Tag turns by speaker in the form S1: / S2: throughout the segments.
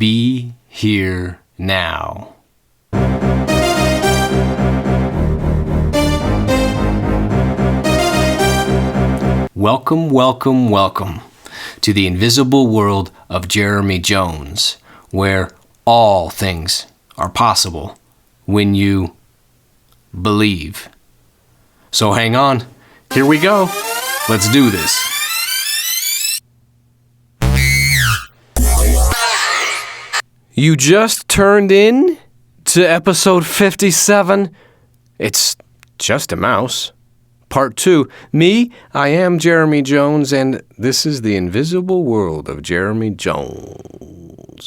S1: Be here now. Welcome, welcome, welcome to the invisible world of Jeremy Jones, where all things are possible when you believe. So hang on, here we go. Let's do this. You just turned in to episode 57. It's just a mouse. Part 2. Me, I am Jeremy Jones, and this is the invisible world of Jeremy Jones.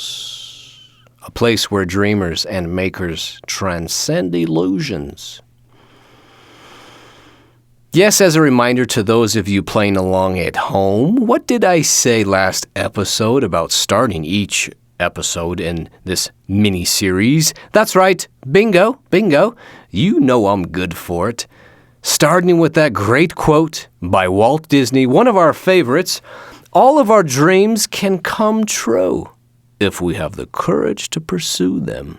S1: A place where dreamers and makers transcend illusions. Yes, as a reminder to those of you playing along at home, what did I say last episode about starting each episode in this mini-series? That's right, bingo. You know I'm good for it. Starting with that great quote by Walt Disney, one of our favorites, all of our dreams can come true if we have the courage to pursue them.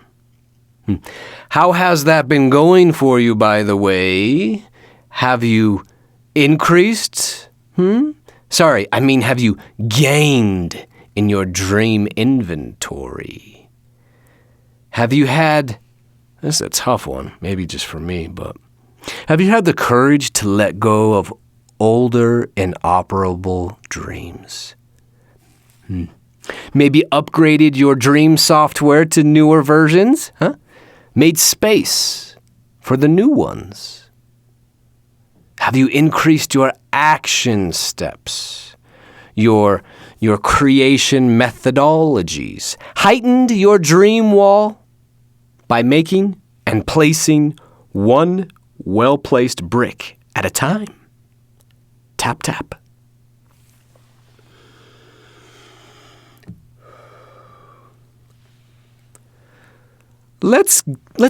S1: How has that been going for you, by the way? Have you increased? Have you gained in your dream inventory? Have you had, this is a tough one, maybe just for me, but have you had the courage to let go of older, inoperable dreams? Maybe upgraded your dream software to newer versions? Made space for the new ones? Have you increased your action steps? Your creation methodologies? Heightened your dream wall by making and placing one well-placed brick at a time? Tap, tap. Let's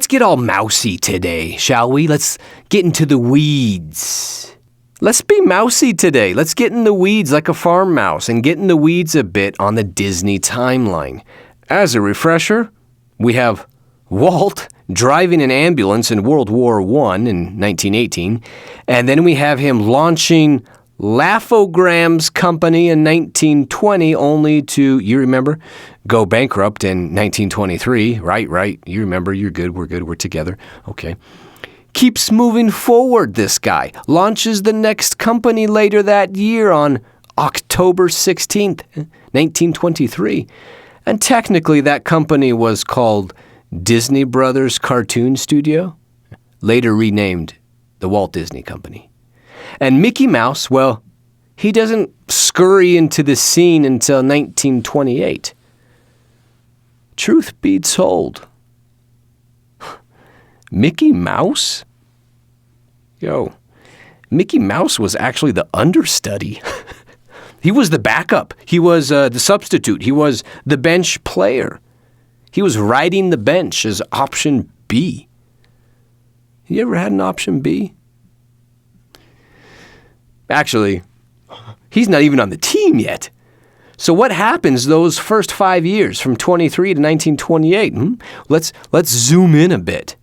S1: get all mousy today, shall we? Let's get into the weeds. Let's be mousy today. Let's get in the weeds like a farm mouse and get in the weeds a bit on the Disney timeline. As a refresher, we have Walt driving an ambulance in World War I in 1918, and then we have him launching Laughograms Company in 1920, only to, you remember, go bankrupt in 1923. Right. You remember, you're good, we're together. Okay. Keeps moving forward, this guy. Launches the next company later that year on October 16th, 1923. And technically that company was called Disney Brothers Cartoon Studio, later renamed the Walt Disney Company. And Mickey Mouse, well, he doesn't scurry into the scene until 1928. Truth be told, Mickey Mouse? Mickey Mouse was actually the understudy. He was the backup. He was the substitute. He was the bench player. He was riding the bench as option B. You ever had an option B? Actually, he's not even on the team yet. So what happens those first 5 years from 23 to 1928? Let's zoom in a bit.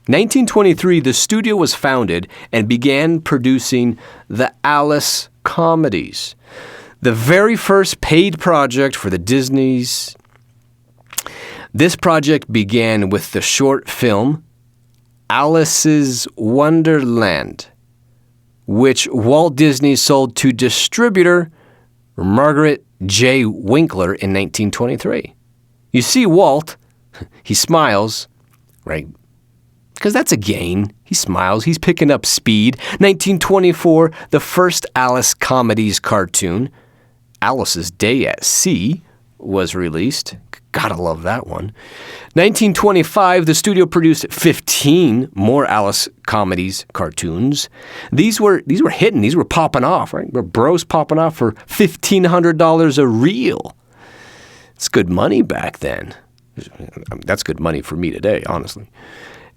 S1: 1923, the studio was founded and began producing the Alice comedies, the very first paid project for the Disneys. This project began with the short film Alice's Wonderland, which Walt Disney sold to distributor Margaret J. Winkler in 1923. You see Walt, he smiles, right? Because that's a gain. He smiles, he's picking up speed. 1924, the first Alice Comedies cartoon, Alice's Day at Sea, was released. Gotta love that one. 1925, the studio produced 15 more Alice Comedies cartoons. These were hitting. These were popping off, right? Bros popping off for $1,500 a reel. It's good money back then. That's good money for me today, honestly.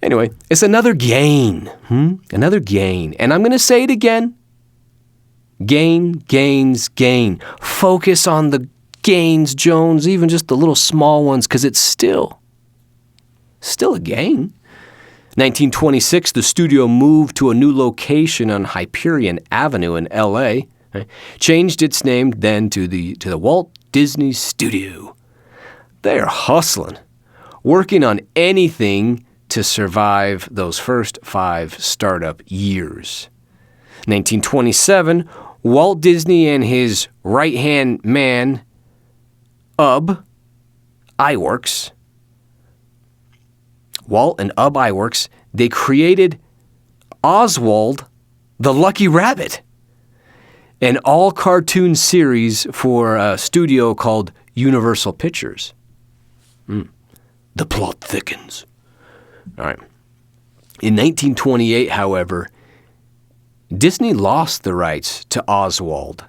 S1: Anyway, it's another gain. Another gain. And I'm going to say it again. Gain, gains, gain. Focus on the gains, Jones, even just the little small ones, because it's still a gain. 1926, the studio moved to a new location on Hyperion Avenue in L.A., right? Changed its name then to the Walt Disney Studio. They're hustling, working on anything to survive those first 5 startup years. 1927, Walt Disney and his right-hand man, Iwerks, Walt and Iwerks, they created Oswald the Lucky Rabbit, an all-cartoon series for a studio called Universal Pictures. The plot thickens. All right. In 1928, however, Disney lost the rights to Oswald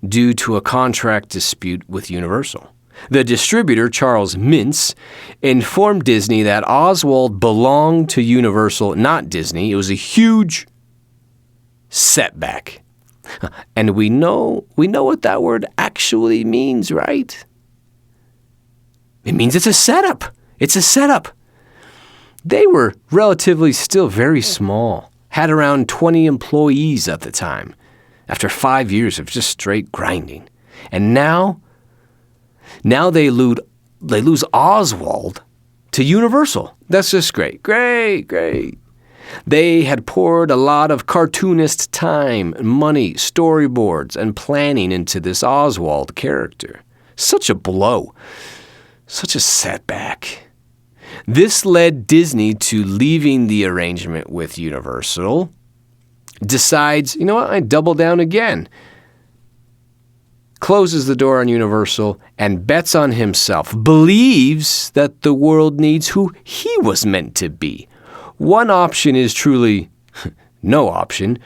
S1: due to a contract dispute with Universal. The distributor, Charles Mintz, informed Disney that Oswald belonged to Universal, not Disney. It was a huge setback. And we know what that word actually means, right? It means it's a setup. It's a setup. They were relatively still very small, had around 20 employees at the time, after 5 years of just straight grinding. And now they lose Oswald to Universal. That's just great. Great. They had poured a lot of cartoonist time, money, storyboards, and planning into this Oswald character. Such a blow. Such a setback. This led Disney to leaving the arrangement with Universal. Decides, you know what, I double down again. Closes the door on Universal and bets on himself. Believes that the world needs who he was meant to be. One option is truly no option.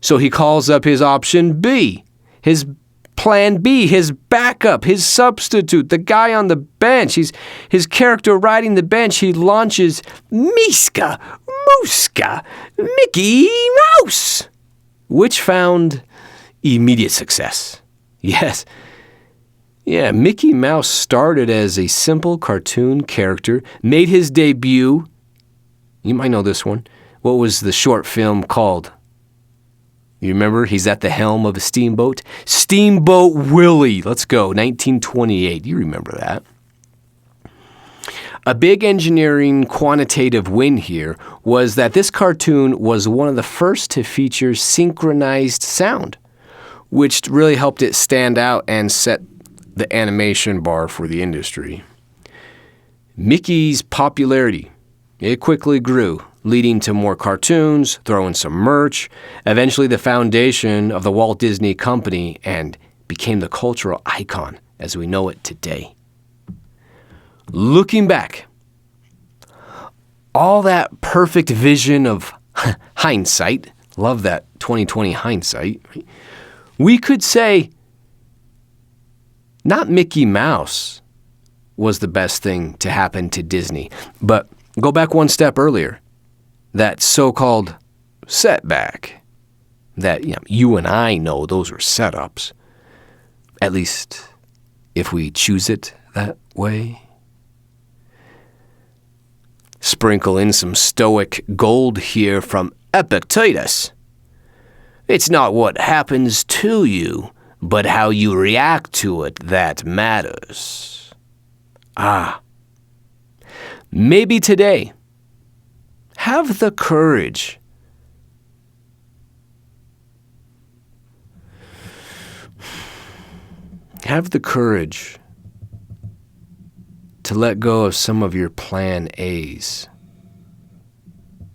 S1: So he calls up his option B, his plan B, his backup, his substitute, the guy on the bench. His character riding the bench. He launches Miska, Muska, Mickey Mouse, which found immediate success. Yes. Yeah, Mickey Mouse started as a simple cartoon character, made his debut. You might know this one. What was the short film called? You remember? He's at the helm of a steamboat. Steamboat Willie. Let's go. 1928. You remember that. A big engineering quantitative win here was that this cartoon was one of the first to feature synchronized sound, which really helped it stand out and set the animation bar for the industry. Mickey's popularity, it quickly grew, leading to more cartoons, throwing some merch, eventually the foundation of the Walt Disney Company, and became the cultural icon as we know it today. Looking back, all that perfect vision of hindsight, love that 2020 hindsight, right? We could say not Mickey Mouse was the best thing to happen to Disney, but go back one step earlier. That so-called setback that you and I know those were setups, at least if we choose it that way. Sprinkle in some stoic gold here from Epictetus. It's not what happens to you, but how you react to it that matters. Maybe today, have the courage to let go of some of your plan A's.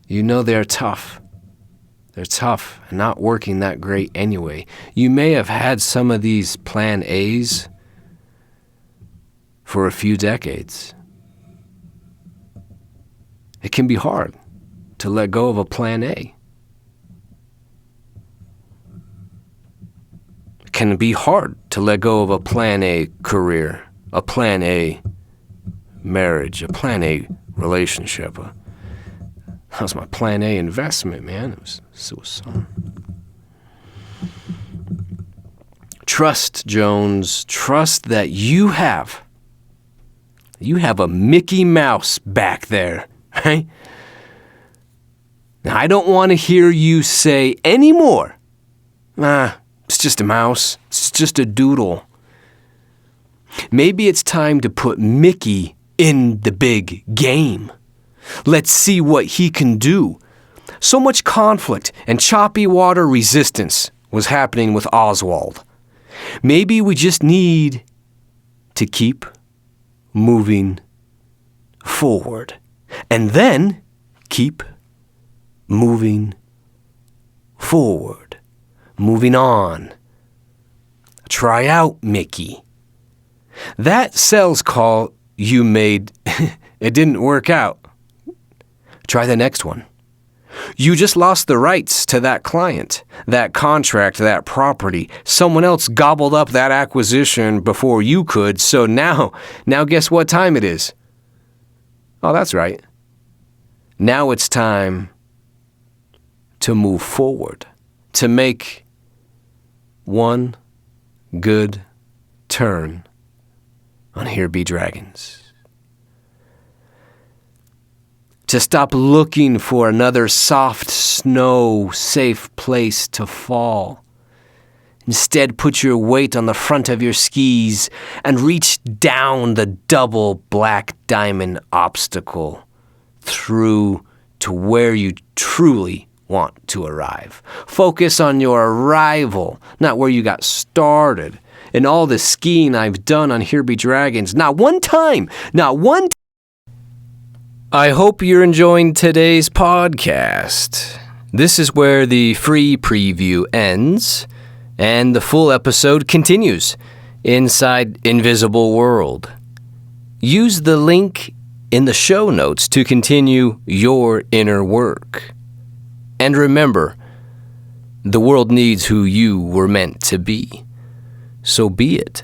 S1: You know they're tough. They're tough and not working that great anyway. You may have had some of these plan A's for a few decades. It can be hard to let go of a plan A. It can be hard to let go of a plan A career, a plan A marriage, a plan A relationship. That was my plan A investment, man. It was suicide. Trust, Jones. Trust that you have a Mickey Mouse back there, right? Now, I don't want to hear you say anymore, it's just a mouse. It's just a doodle. Maybe it's time to put Mickey in the big game. Let's see what he can do. So much conflict and choppy water resistance was happening with Oswald. Maybe we just need to keep moving forward. And then keep moving forward. Moving on. Try out Mickey. That sales call you made, it didn't work out. Try the next one. You just lost the rights to that client, that contract, that property. Someone else gobbled up that acquisition before you could, so now guess what time it is? Oh, that's right. Now it's time to move forward, to make one good turn on Here Be Dragons. To stop looking for another soft snow safe place to fall. Instead, put your weight on the front of your skis and reach down the double black diamond obstacle through to where you truly want to arrive. Focus on your arrival, not where you got started. In all the skiing I've done on Here Be Dragons, not one time. I hope you're enjoying today's podcast. This is where the free preview ends, and the full episode continues inside Invisible World. Use the link in the show notes to continue your inner work. And remember, the world needs who you were meant to be. So be it.